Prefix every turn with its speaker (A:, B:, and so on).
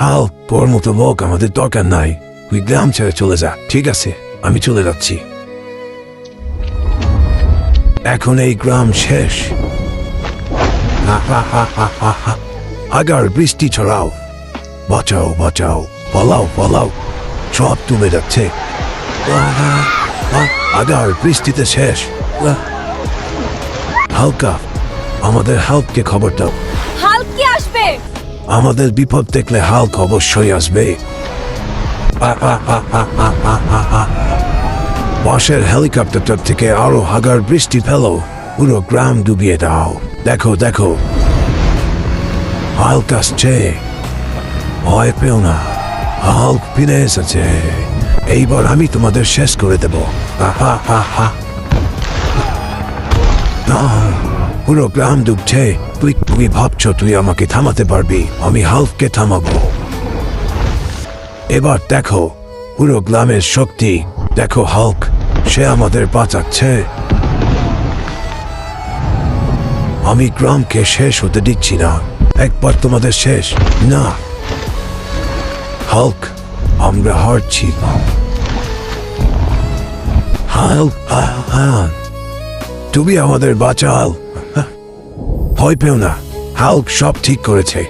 A: হাল, তোর মতো লোক আমাদের দরকার নাই। তুই গ্রাম ছেড়ে চলে যা। ঠিক আছে, আমি চলে যাচ্ছি। এখন এই গ্রাম শেষ। আগার বৃষ্টি ছড়াও, বাঁচাও বাঁচাও, পালাও পালাও, সব ডুবে যাচ্ছে। আগার বৃষ্টিতে শেষ। হালকা, আমাদের হালককে খবর দাও।
B: হাল্ক কি আসবে?
A: আমাদের বিপদ দেখলে হাল্ক অবশ্যই আসবে। পাশের হেলিকপ্টারটার থেকে আরো হাগার বৃষ্টি ফেলো, পুরো গ্রাম ডুবিয়ে দাও। দেখো দেখো, হাল্ক আসছে, ভয় পেও না, হাল্ক ফিরে এসেছে। এইবার আমি তোমাদের শেষ করে দেব। না, পুরো গ্রাম ডুবছে। তুমি ভাবছো তুই আমাকে থামাতে পারবি? আমি হাল্ককে থামাবো। এবার দেখো পুরো গ্রামের শক্তি। দেখো হাল্ক, সে আমাদের বাঁচাচ্ছে। আমি গ্রামকে শেষ হতে দিচ্ছি না। একবার তোমাদের শেষ না। হাল্ক, আমরা হারছি। হাল্ক, তুমি আমাদের বাঁচাও। ভয় পেও না, হাল্ক সব ঠিক করেছে।